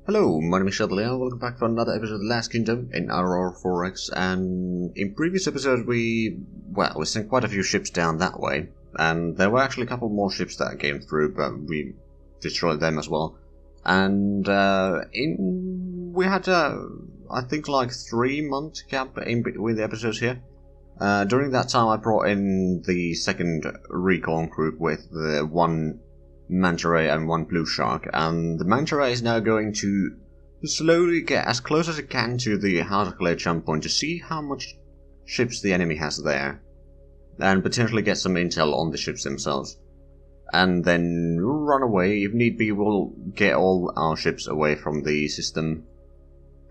Hello, my name is Zhatelier, welcome back for another episode of The Last Kingdom in Aurora 4X, and in previous episodes we sent quite a few ships down that way, and there were actually a couple more ships that came through, but we destroyed them as well. And we had I think like 3-month gap in between the episodes here. During that time I brought in the second recon group with the one manta ray and one blue shark, and the manta ray is now going to slowly get as close as it can to the Zhatelier jump point to see how much ships the enemy has there, and potentially get some intel on the ships themselves. And then run away. If need be, we'll get all our ships away from the system.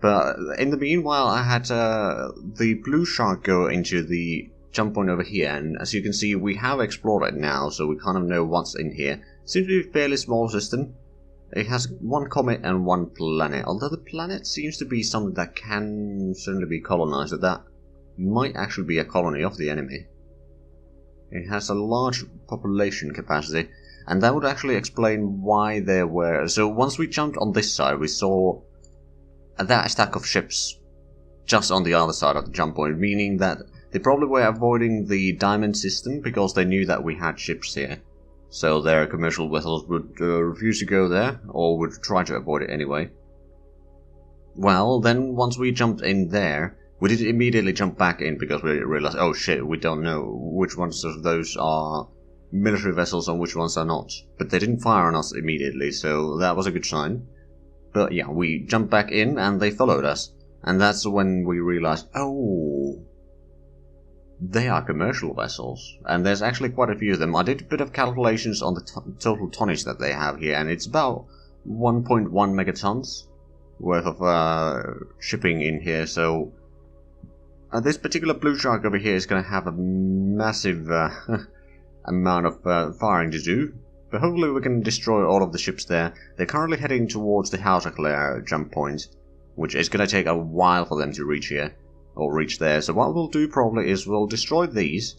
But in the meanwhile, I had the blue shark go into the jump point over here, and as you can see, we have explored it now, so we kind of know what's in here. Seems to be a fairly small system. It has one comet and one planet, although the planet seems to be something that can certainly be colonized, so that might actually be a colony of the enemy. It has a large population capacity, and that would actually explain why there were... So once we jumped on this side, we saw that stack of ships just on the other side of the jump point, meaning that they probably were avoiding the diamond system because they knew that we had ships here. So their commercial vessels would refuse to go there, or would try to avoid it anyway. Well, then once we jumped in there, we did immediately jump back in because we realized, oh shit, we don't know which ones of those are military vessels and which ones are not. But they didn't fire on us immediately, so that was a good sign. But yeah, we jumped back in and they followed us. And that's when we realized, oh, they are commercial vessels. And there's actually quite a few of them. I did a bit of calculations on the total tonnage that they have here, and it's about 1.1 megatons worth of shipping in here, so... this particular blue shark over here is going to have a massive amount of firing to do, but hopefully we can destroy all of the ships there. They're currently heading towards the Zhatelier jump point, which is going to take a while for them to reach here, or reach there. So what we'll do probably is we'll destroy these,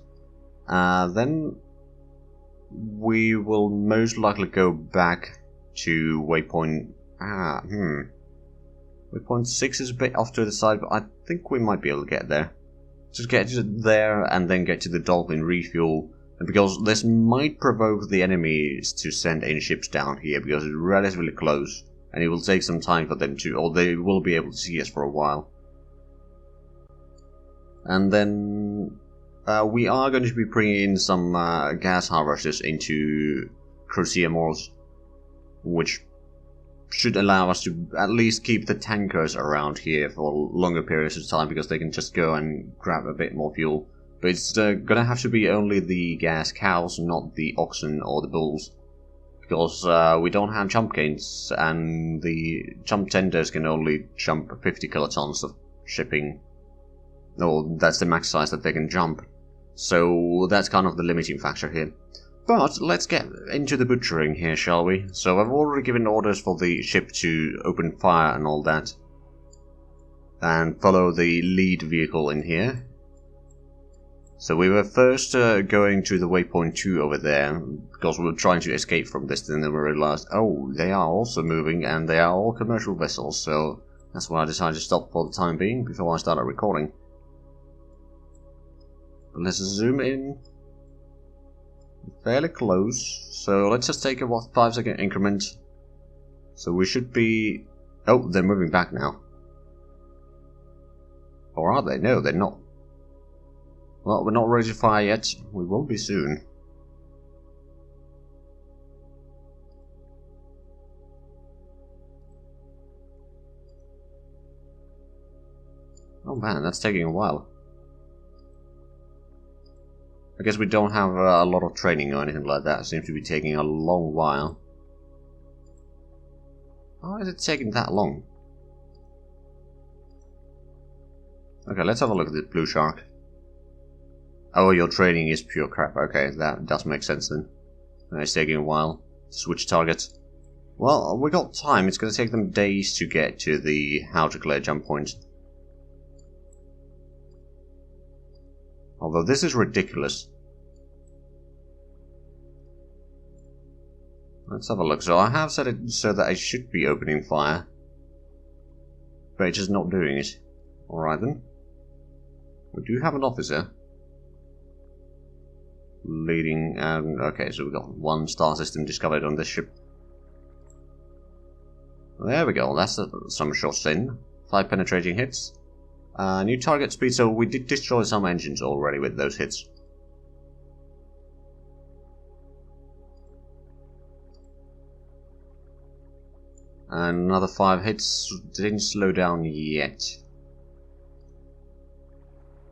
then we will most likely go back to waypoint... Waypoint 6 is a bit off to the side, but I think we might be able to get there. Just get to there and then get to the Dolphin refuel. And because this might provoke the enemies to send in ships down here, because it's relatively close. And it will take some time for them to, or they will be able to see us for a while. And then we are going to be bringing in some gas harvesters into Cruciamores, which should allow us to at least keep the tankers around here for longer periods of time, because they can just go and grab a bit more fuel. But it's gonna have to be only the gas cows, not the oxen or the bulls, because we don't have jump gains, and the jump tenders can only jump 50 kilotons of shipping. No, that's the max size that they can jump. So that's kind of the limiting factor here. But let's get into the butchering here, shall we? So I've already given orders for the ship to open fire and all that. And follow the lead vehicle in here. So we were first going to the waypoint 2 over there, because we were trying to escape from this, and then we realized, oh, they are also moving, and they are all commercial vessels, so that's why I decided to stop for the time being, before I started recording. Let's zoom in. Fairly close, so let's just take a 5-second increment. So we should be... Oh, they're moving back now. Or are they? No, they're not. Well, we're not ready to fire yet. We will be soon. Oh man, that's taking a while. I guess we don't have a lot of training or anything like that. It seems to be taking a long while. Why is it taking that long? Okay, let's have a look at the blue shark. Oh, your training is pure crap. Okay, that does make sense then. It's taking a while to switch targets. Well, we got time. It's going to take them days to get to the Zhatelier jump point. Although this is ridiculous. Let's have a look. So I have set it so that I should be opening fire. but it's just not doing it. Alright then. We do have an officer. Leading, okay, so we've got 1 star system discovered on this ship. There we go, that's some shots in. 5 penetrating hits. New target speed, so we did destroy some engines already with those hits. And another 5 hits, didn't slow down yet.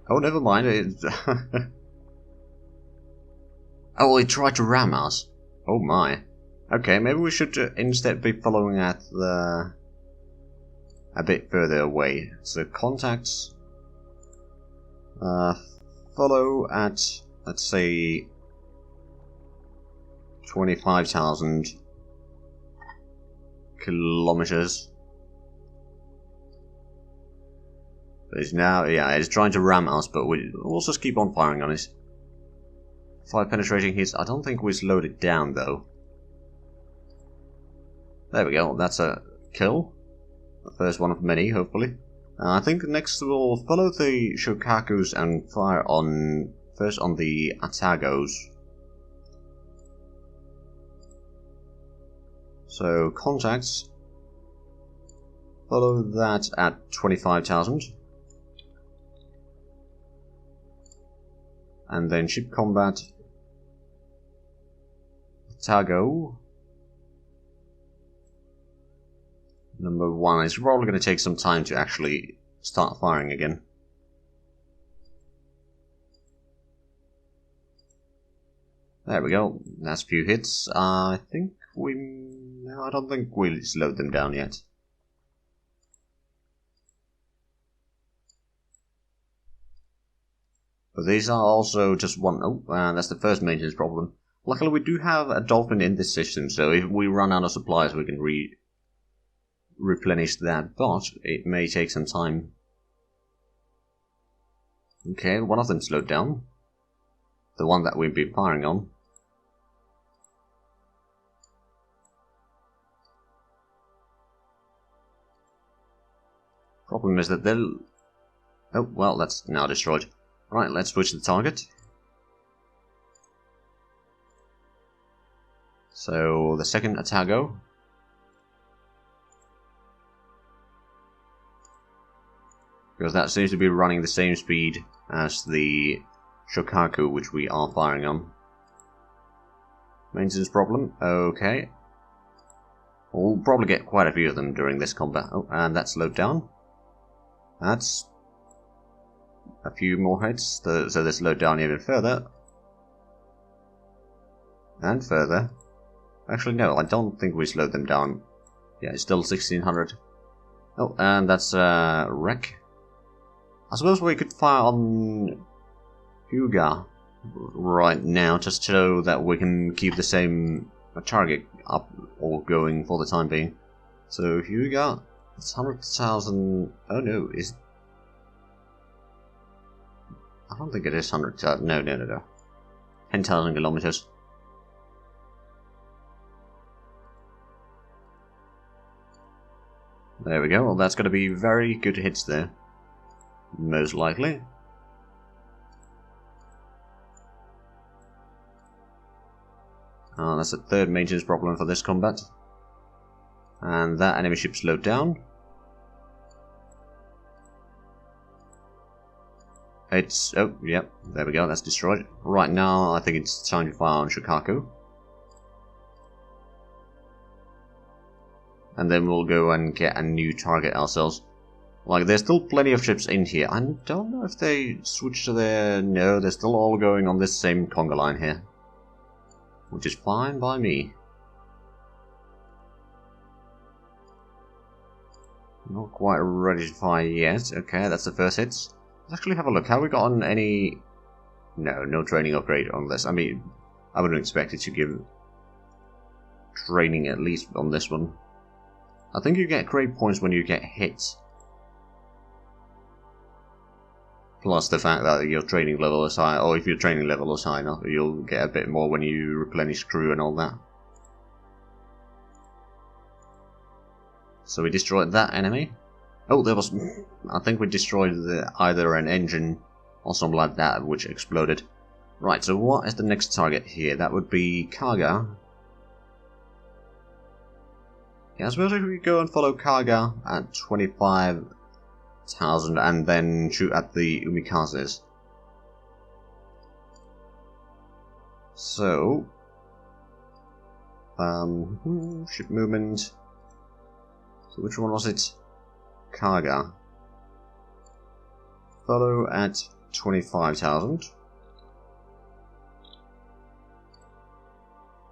Oh, never mind. Oh, it tried to ram us. Oh my. Okay, maybe we should instead be following at the... a bit further away. So contacts... follow at, let's say... 25,000 kilometers. It's now, yeah, it's trying to ram us, but we'll just keep on firing on it. 5 penetrating hits. I don't think we slowed it down though. There we go. That's a kill. The first one of many, hopefully. I think next we'll follow the Shokakus and fire on first on the Atagos. So contacts. Follow that at 25,000. And then ship combat. Atago. Number 1. It's probably going to take some time to actually start firing again. There we go. That's a few hits. I think we... No, I don't think we slowed them down yet. But these are also just one... Oh, that's the first maintenance problem. Luckily we do have a dolphin in this system, so if we run out of supplies we can replenish that, but it may take some time. Okay, one of them slowed down. The one that we've been firing on. Problem is that they'll... Oh, well, that's now destroyed. Right, let's switch the target. So, the second Atago. Because that seems to be running the same speed as the Shokaku, which we are firing on. Maintenance problem, okay. We'll probably get quite a few of them during this combat. Oh, and that slowed down. That's a few more hits, so they slowed down even further. And further. Actually, no, I don't think we slowed them down. Yeah, it's still 1600. Oh, and that's wreck. I suppose we could fire on Hyuga right now, just so that we can keep the same target up or going for the time being. So Hyuga, it's 100,000. Oh no, is... I don't think it is 100,000. No. 10,000 kilometers. There we go. Well, that's going to be very good hits there. Most likely. That's the third maintenance problem for this combat. And that enemy ship slowed down. It's... oh, yep, there we go, that's destroyed. Right now, I think it's time to fire on Shokaku. And then we'll go and get a new target ourselves. Like, there's still plenty of ships in here. I don't know if they switched to their... No, they're still all going on this same conga line here. Which is fine by me. Not quite ready to fire yet. Okay, that's the first hits. Let's actually have a look. Have we gotten any... No training upgrade on this. I mean, I wouldn't expect it to give training at least on this one. I think you get grade points when you get hits. Plus the fact that your training level is high, or if your training level is high enough, you'll get a bit more when you replenish crew and all that. So we destroyed that enemy. Oh, there was... I think we destroyed either an engine or something like that, which exploded. Right, so what is the next target here? That would be Karga. Yeah, I suppose if we go and follow Karga at 25,000 and then shoot at the Umikazes. So... ship movement... So which one was it? Karga. Follow at 25,000.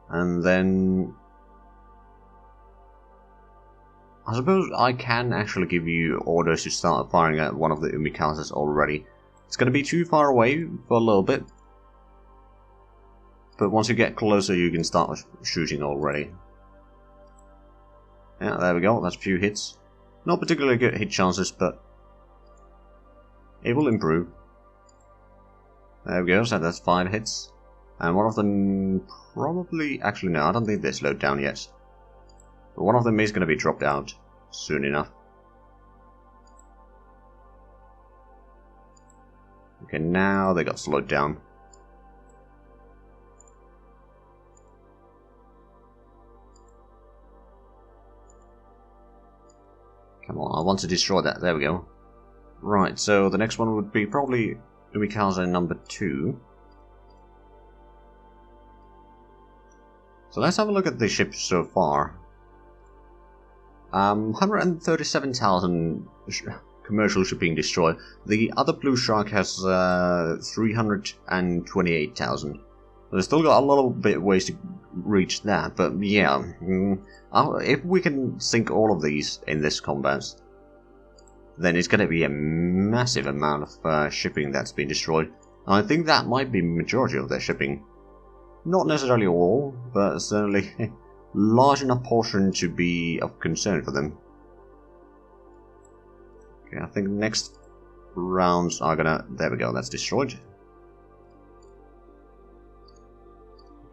And then... I suppose I can actually give you orders to start firing at one of the Umikazes already. It's going to be too far away for a little bit. But once you get closer you can start shooting already. Yeah, there we go, that's a few hits. Not particularly good hit chances, but it will improve. There we go, so that's 5 hits. And one of them probably... Actually no, I don't think they're slowed down yet. But one of them is going to be dropped out soon enough. Okay, now they got slowed down. Come on, I want to destroy that. There we go. Right, so the next one would be probably Umikaze number 2. So let's have a look at the ships so far. 137,000 commercial shipping destroyed. The other Blue Shark has 328,000. We've still got a little bit ways to reach that, but yeah, if we can sink all of these in this combat, then it's going to be a massive amount of shipping that's been destroyed. And I think that might be the majority of their shipping. Not necessarily all, but certainly a large enough portion to be of concern for them. Okay, I think next rounds are gonna... There we go, that's destroyed.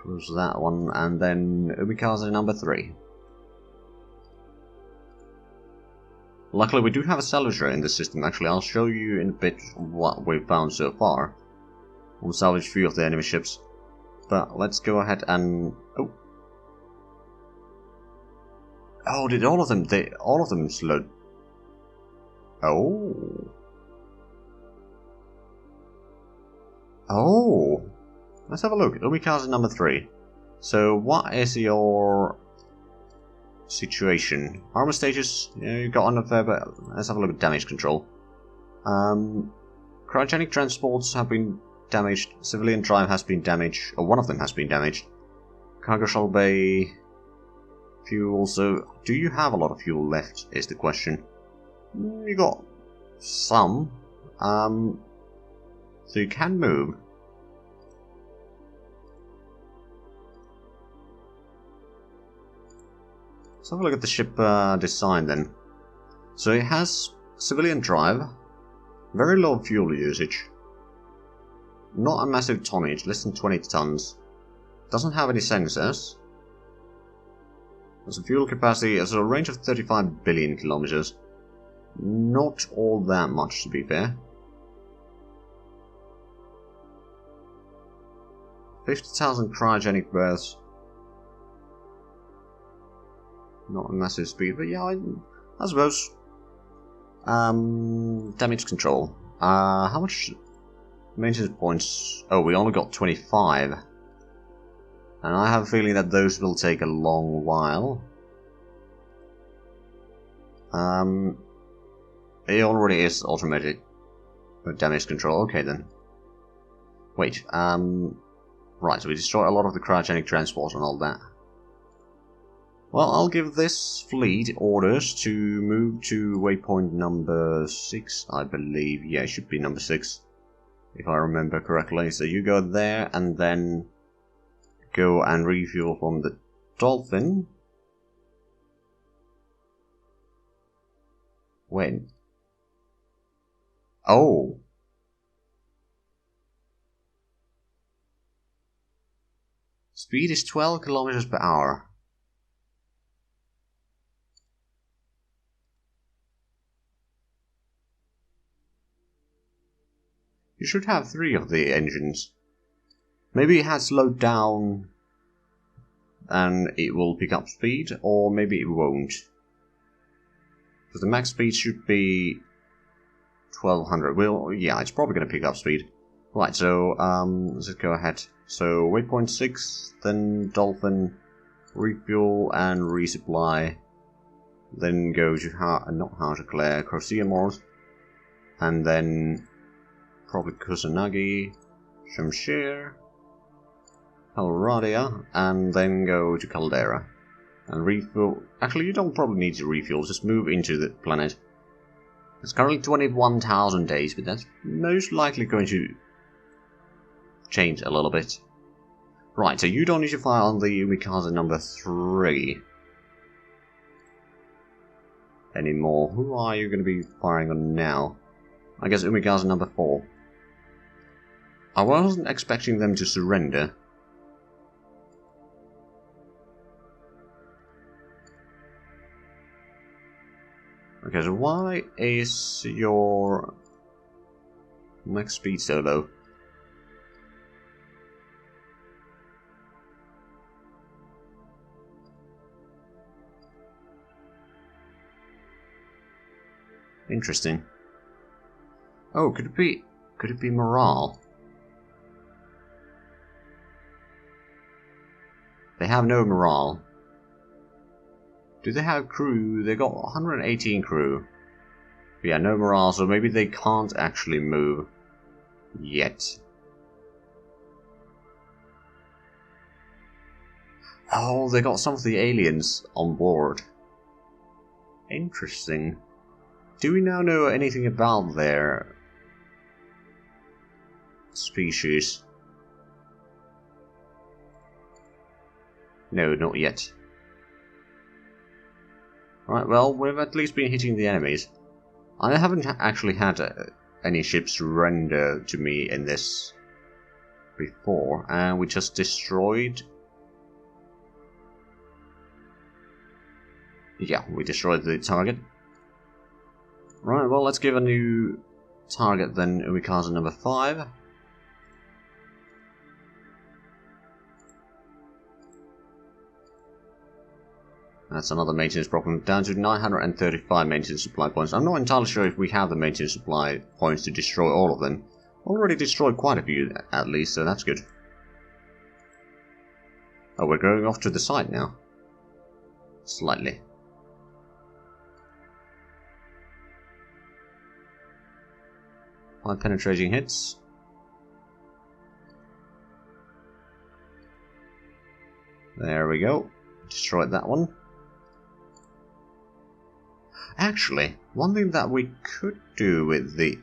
Close that one, and then Umikaze number 3. Luckily we do have a salvager in the system. Actually, I'll show you in a bit what we've found so far. We'll salvage a few of the enemy ships. But let's go ahead and... Oh! Oh, did all of them... all of them slowed... Oh! Oh! Let's have a look. Umikaze number 3. So, what is your situation? Armor status, you got on a fair bit. Let's have a look at damage control. Cryogenic transports have been damaged. Civilian drive has been damaged. Or one of them has been damaged. Cargo shuttle bay. Fuel. So, do you have a lot of fuel left? Is the question. You got some. So you can move. Let's have a look at the ship design then. So it has civilian drive, very low fuel usage, not a massive tonnage, less than 20 tons, doesn't have any sensors, has a fuel capacity, has a range of 35 billion kilometers, not all that much to be fair. 50,000 cryogenic berths. Not a massive speed, but yeah, I suppose. Damage control. How much maintenance points? Oh, we only got 25. And I have a feeling that those will take a long while. It already is automated damage control. Okay then. Wait, right, so we destroy a lot of the cryogenic transports and all that. Well, I'll give this fleet orders to move to waypoint number 6, I believe. Yeah, it should be number 6, if I remember correctly. So you go there and then go and refuel from the Dolphin. When? Oh! Speed is 12 kilometers per hour. You should have 3 of the engines. Maybe it has slowed down and it will pick up speed, or maybe it won't. Because the max speed should be 1200. Well, yeah, it's probably going to pick up speed. Right, so let's go ahead. So waypoint 6, then Dolphin, refuel and resupply. Then go to not Zhatelier, Crosiamors, and then probably Kusanagi, Shamshir, Alradia, and then go to Caldera. And refuel. Actually, you don't probably need to refuel, just move into the planet. It's currently 21,000 days, but that's most likely going to change a little bit. Right, so you don't need to fire on the Umikaze number 3 anymore. Who are you going to be firing on now? I guess Umikaze number 4. I wasn't expecting them to surrender. Okay, so why is your max speed so low? Interesting. Oh, could it be morale? They have no morale. Do they have crew? They got 118 crew. But yeah, no morale, so maybe they can't actually move yet. Oh, they got some of the aliens on board. Interesting. Do we now know anything about their species? No, not yet. Right, well, we've at least been hitting the enemies. I haven't actually had any ships surrender to me in this before, and we just destroyed... Yeah, we destroyed the target. Right, well, let's give a new target then, Umikaze number 5. That's another maintenance problem, down to 935 maintenance supply points. I'm not entirely sure if we have the maintenance supply points to destroy all of them. Already destroyed quite a few, at least, so that's good. Oh, we're going off to the side now. Slightly. Penetrating hits. There we go. Destroyed that one. Actually, one thing that we could do with the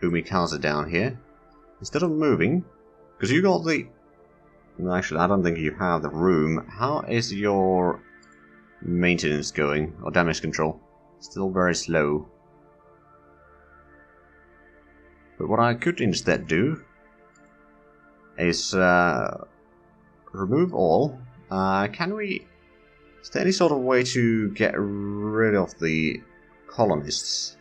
Umikaze down here, instead of moving, because you got the... Actually, I don't think you have the room. How is your maintenance going, or damage control? Still very slow. But what I could instead do is remove all. Can we... Is there any sort of way to get rid of the colonists?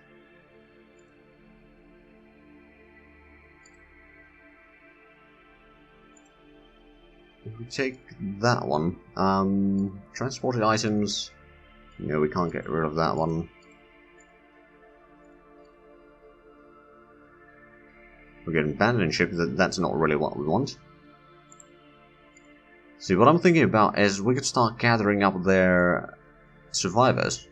If we take that one, transported items, no, we can't get rid of that one. We're getting abandoned ship, that's not really what we want. See, what I'm thinking about is we could start gathering up their survivors.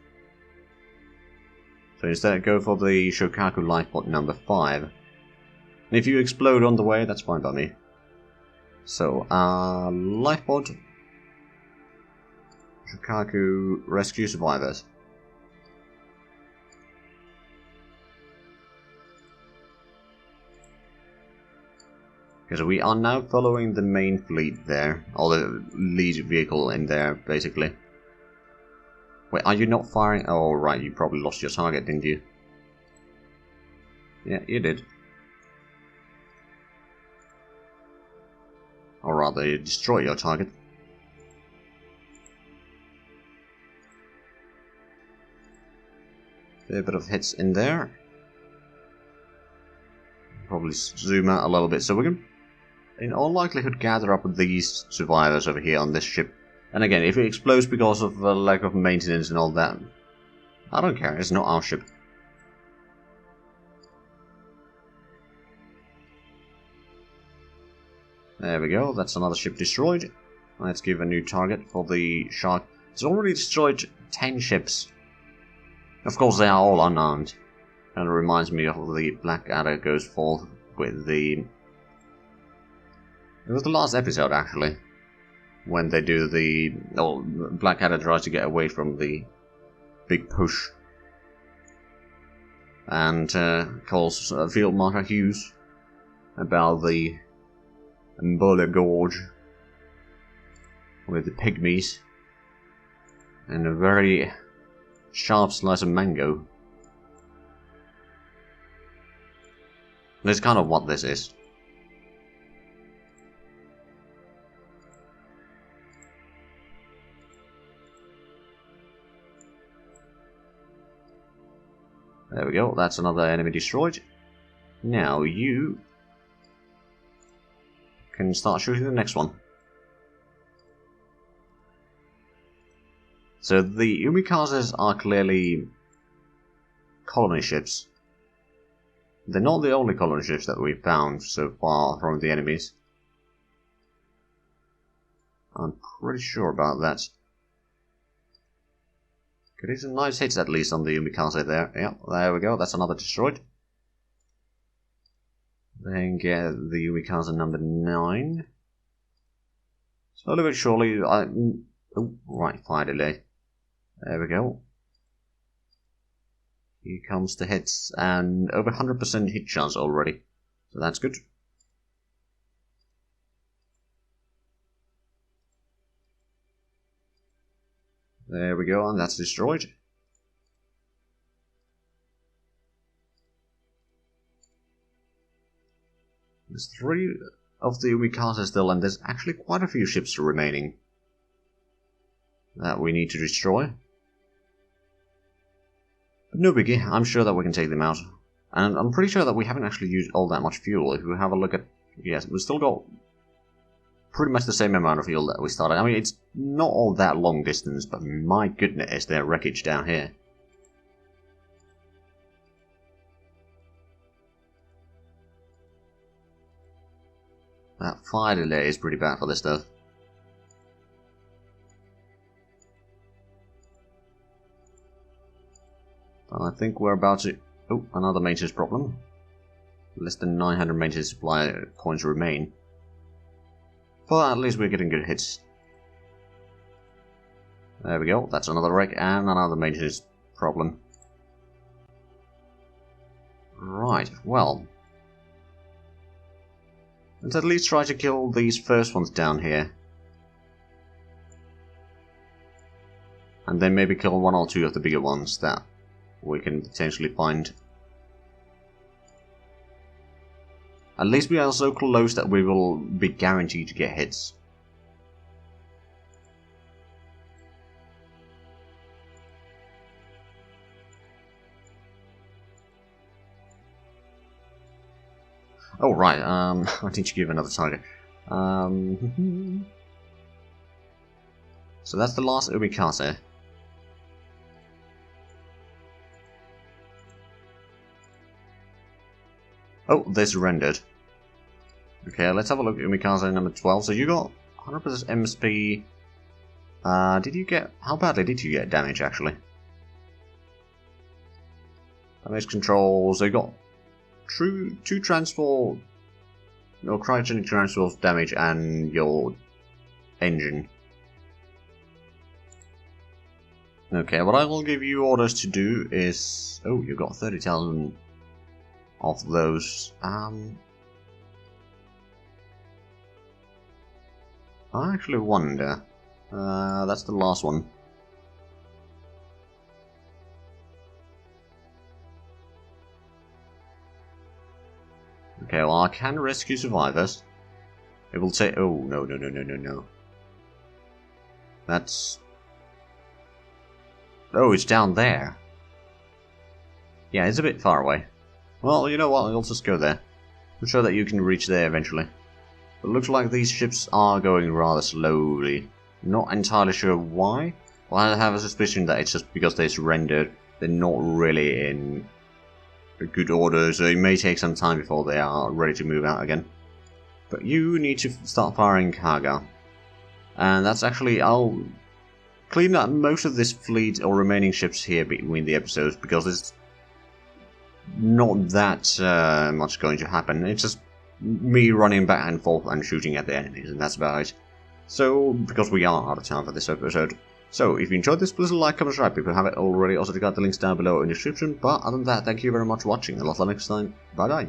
So instead go for the Shokaku lifepod number 5. And if you explode on the way, that's fine by me. So, lifepod, Shokaku, rescue survivors. Because we are now following the main fleet there, or the lead vehicle in there, basically. Wait, are you not firing? Oh, right, you probably lost your target, didn't you? Yeah, you did. Or rather, you destroy your target. A bit of hits in there. probably zoom out a little bit, so we can, in all likelihood, gather up these survivors over here on this ship. And again, if it explodes because of lack of maintenance and all that, I don't care, it's not our ship. There we go, that's another ship destroyed. Let's give a new target for the shark. It's already destroyed 10 ships. Of course, they are all unarmed. Kind of reminds me of the Blackadder goes forth with the... It was the last episode, actually. When they do the... Oh, Blackadder tries to get away from the big push. And calls Field Marshal Hughes about the Mbola Gorge with the pygmies and a very sharp slice of mango. That's kind of what this is. There we go, that's another enemy destroyed. Now you can start shooting the next one. So the Umikazes are clearly colony ships. They're not the only colony ships that we've found so far from the enemies. I'm pretty sure about that. Getting some nice hits at least on the Umikaze there. Yeah, there we go, that's another destroyed. Then get the Umikaze number 9. Slowly but surely, oh, right, fire delay. There we go. Here comes the hits, and over 100% hit chance already. So that's good. There we go, and that's destroyed. There's 3 of the Umikaze still, and there's actually quite a few ships remaining that we need to destroy. But no biggie, I'm sure that we can take them out. And I'm pretty sure that we haven't actually used all that much fuel. If we have a look at... Yes, we've still got pretty much the same amount of fuel that we started. I mean, it's not all that long distance, but my goodness, is there wreckage down here. That fire delay is pretty bad for this stuff. I think we're about to... Oh, another maintenance problem. Less than 900 maintenance supply points remain. But at least we're getting good hits. There we go, that's another wreck and another maintenance problem. Right, well. Let's at least try to kill these first ones down here. And then maybe kill 1 or 2 of the bigger ones that we can potentially find. At least we are so close that we will be guaranteed to get hits. Oh right, I need to give another target. So that's the last Umikaze. Oh, they surrendered. Okay, let's have a look at Umikaze number 12. So you got 100% MSP. Did you get... How badly did you get damage, actually? Damage control, so you got 2 transfer... No, cryogenic transfer of damage and your engine. Okay, what I will give you orders to do is... Oh, you got 30,000... of those. I actually wonder. That's the last one. Okay, well I can rescue survivors. It will take... Oh, no. That's... Oh, it's down there. Yeah, it's a bit far away. Well, you know what, I'll just go there. I'm sure that you can reach there eventually. But it looks like these ships are going rather slowly. Not entirely sure why. Well, I have a suspicion that it's just because they surrendered. They're not really in a good order, so it may take some time before they are ready to move out again. But you need to start firing cargo. And that's actually, I'll clean up most of this fleet or remaining ships here between the episodes, because there's not that much going to happen. It's just me running back and forth and shooting at the enemies, and that's about it. So, because we are out of time for this episode. So, if you enjoyed this, please like, comment, subscribe if you haven't already. Also, check out the links down below in the description. But other than that, thank you very much for watching, and I'll see you next time. Bye bye.